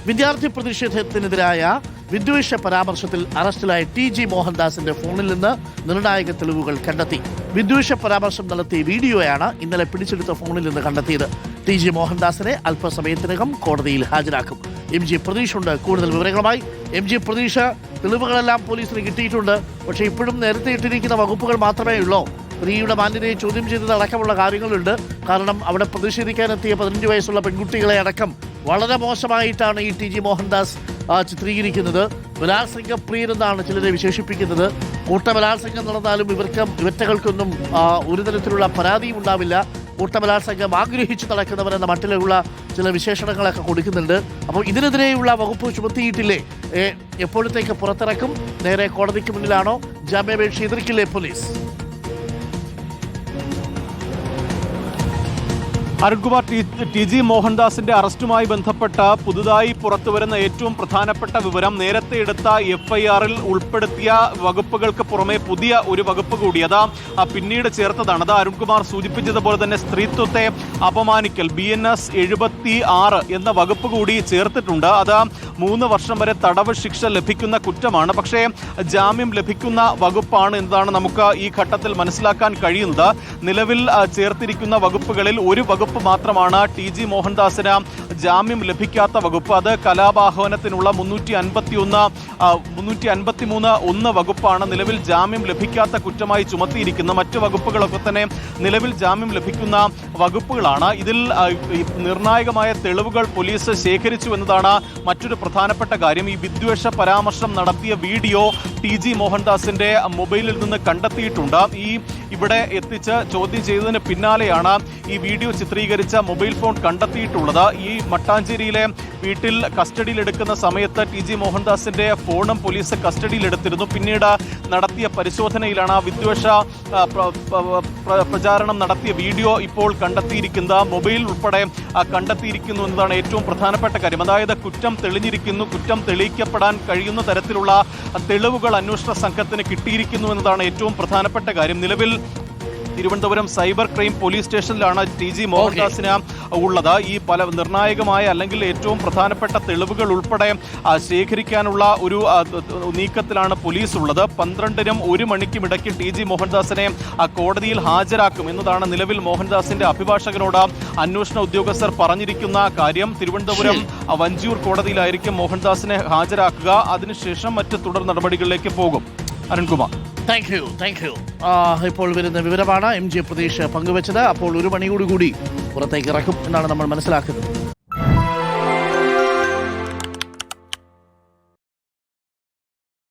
വിദ്യാർത്ഥി പ്രതിഷേധത്തിനെതിരായ വിദ്വേഷ പരാമർശത്തിൽ അറസ്റ്റിലായ TG മോഹൻദാസിന്റെ ഫോണിൽ നിന്ന് നിർണായക തെളിവുകൾ കണ്ടെത്തി. വിദ്വേഷ പരാമർശം നടത്തിയ വീഡിയോയാണ് ഇന്നലെ പിടിച്ചെടുത്ത ഫോണിൽ നിന്ന് കണ്ടെത്തിയത്. TG മോഹൻദാസിനെ അല്പസമയത്തിനകം കോടതിയിൽ ഹാജരാക്കും. MG പ്രതീഷ് ഉണ്ട് കൂടുതൽ വിവരങ്ങളുമായി. MG പ്രതീഷ്, തെളിവുകളെല്ലാം പോലീസിന് കിട്ടിയിട്ടുണ്ട്. പക്ഷേ ഇപ്പോഴും നേരത്തെ ഇട്ടിരിക്കുന്ന വകുപ്പുകൾ മാത്രമേ ഉള്ളൂ. സ്ത്രീയുടെ മാന്യതയെ ചോദ്യം ചെയ്തത് അടക്കമുള്ള കാര്യങ്ങളുണ്ട്. കാരണം അവിടെ പ്രതിഷേധിക്കാനെത്തിയ 15 വയസ്സുള്ള പെൺകുട്ടികളെ അടക്കം വളരെ മോശമായിട്ടാണ് ഈ TG മോഹൻദാസ് ചിത്രീകരിക്കുന്നത്. ബലാത്സംഗ പ്രിയരെന്നാണ് ചിലരെ വിശേഷിപ്പിക്കുന്നത്. കൂട്ടബലാത്സംഗം നടന്നാലും ഇവറ്റകൾക്കൊന്നും ഒരു തരത്തിലുള്ള പരാതിയും ഉണ്ടാവില്ല. കൂട്ടബലാത്സംഗം ആഗ്രഹിച്ചു നടക്കുന്നവരെന്ന മട്ടിലുള്ള ചില വിശേഷണങ്ങളൊക്കെ കൊടുക്കുന്നുണ്ട്. അപ്പോൾ ഇതിനെതിരെയുള്ള വകുപ്പ് ചുമത്തിയിട്ടില്ലേ? എപ്പോഴത്തേക്ക് പുറത്തിറക്കും? നേരെ കോടതിക്ക് മുന്നിലാണോ? ജാമ്യാപേക്ഷ എതിർക്കില്ലേ പോലീസ്? അരുൺകുമാർ, TG മോഹൻദാസിന്റെ അറസ്റ്റുമായി ബന്ധപ്പെട്ട പുതുതായി പുറത്തുവരുന്ന ഏറ്റവും പ്രധാനപ്പെട്ട വിവരം, നേരത്തെ എടുത്ത FIR-ൽ ഉൾപ്പെടുത്തിയ വകുപ്പുകൾക്ക് പുറമെ പുതിയ ഒരു വകുപ്പ് കൂടി അത് പിന്നീട് ചേർത്തതാണ്. അത് അരുൺകുമാർ സൂചിപ്പിച്ചതുപോലെ തന്നെ സ്ത്രീത്വത്തെ അപമാനിക്കൽ BNS 76 എന്ന വകുപ്പ് കൂടി ചേർത്തിട്ടുണ്ട്. അത് 3 വർഷം വരെ തടവ് ശിക്ഷ ലഭിക്കുന്ന കുറ്റമാണ്. പക്ഷേ ജാമ്യം ലഭിക്കുന്ന വകുപ്പാണ് എന്നതാണ് നമുക്ക് ഈ ഘട്ടത്തിൽ മനസ്സിലാക്കാൻ കഴിയുന്നത്. നിലവിൽ ചേർത്തിരിക്കുന്ന വകുപ്പുകളിൽ ഒരു വകുപ്പ് മാത്രമാണ് TG മോഹൻദാസിന് ജാമ്യം ലഭിക്കാത്ത വകുപ്പ്. അത് കലാപാഹ്വാനത്തിനുള്ള 353 വകുപ്പാണ് നിലവിൽ ജാമ്യം ലഭിക്കാത്ത കുറ്റമായി ചുമത്തിയിരിക്കുന്നത്. മറ്റു വകുപ്പുകളൊക്കെ തന്നെ നിലവിൽ ജാമ്യം ലഭിക്കുന്ന വകുപ്പുകളാണ്. ഇതിൽ നിർണായകമായ തെളിവുകൾ പോലീസ് ശേഖരിച്ചു എന്നതാണ് മറ്റൊരു പ്രധാനപ്പെട്ട കാര്യം. ഈ വിദ്വേഷ പരാമർശം നടത്തിയ വീഡിയോ TG മോഹൻദാസിന്റെ മൊബൈലിൽ നിന്ന് കണ്ടെത്തിയിട്ടുണ്ട്. ഇവിടെ എത്തിച്ച് ചോദ്യം ചെയ്തതിന് പിന്നാലെയാണ് ഈ വീഡിയോ ചിത്രീകരിച്ച മൊബൈൽ ഫോൺ കണ്ടെത്തിയിട്ടുള്ളത്. ഈ മട്ടാഞ്ചേരിയിലെ വീട്ടിൽ കസ്റ്റഡിയിലെടുക്കുന്ന സമയത്ത് TG മോഹൻദാസിന്റെ ഫോണും പോലീസ് കസ്റ്റഡിയിലെടുത്തിരുന്നു. പിന്നീട് നടത്തിയ പരിശോധനയിലാണ് വിദ്വേഷ പ്രചാരണം നടത്തിയ വീഡിയോ ഇപ്പോൾ കണ്ടെത്തിയിരിക്കുന്നത്. മൊബൈൽ ഉൾപ്പെടെ കണ്ടെത്തിയിരിക്കുന്നു എന്നതാണ് ഏറ്റവും പ്രധാനപ്പെട്ട കാര്യം. അതായത് കുറ്റം തെളിഞ്ഞിരിക്കുന്നു, കുറ്റം തെളിയിക്കപ്പെടാൻ കഴിയുന്ന തരത്തിലുള്ള തെളിവുകൾ അന്വേഷണ സംഘത്തിന് കിട്ടിയിരിക്കുന്നു എന്നതാണ് ഏറ്റവും പ്രധാനപ്പെട്ട കാര്യം. നിലവിൽ തിരുവനന്തപുരം സൈബർ ക്രൈം പോലീസ് സ്റ്റേഷനിലാണ് TG മോഹൻദാസിന് ഉള്ളത്. ഈ പല നിർണായകമായ അല്ലെങ്കിൽ ഏറ്റവും പ്രധാനപ്പെട്ട തെളിവുകൾ ഉൾപ്പെടെ ശേഖരിക്കാനുള്ള ഒരു നീക്കത്തിലാണ് പോലീസ് ഉള്ളത്. 12നും 1 മണിക്കും ഇടയ്ക്ക് TG മോഹൻദാസിനെ കോടതിയിൽ ഹാജരാക്കും എന്നതാണ് നിലവിൽ മോഹൻദാസിന്റെ അഭിഭാഷകനോട് അന്വേഷണ ഉദ്യോഗസ്ഥർ പറഞ്ഞിരിക്കുന്ന കാര്യം. തിരുവനന്തപുരം വഞ്ചിയൂർ കോടതിയിലായിരിക്കും മോഹൻദാസിനെ ഹാജരാക്കുക. അതിനുശേഷം മറ്റ് തുടർ നടപടികളിലേക്ക് പോകും. Arunkumar, thank you. ഇപ്പോൾ വരുന്ന വിവരമാണ് MG പ്രതീഷ് പങ്കുവച്ചത്. അപ്പോൾ 1 മണിയോടുകൂടി പുറത്തേക്ക് ഇറക്കും എന്നാണ് നമ്മൾ മനസ്സിലാക്കുന്നത്.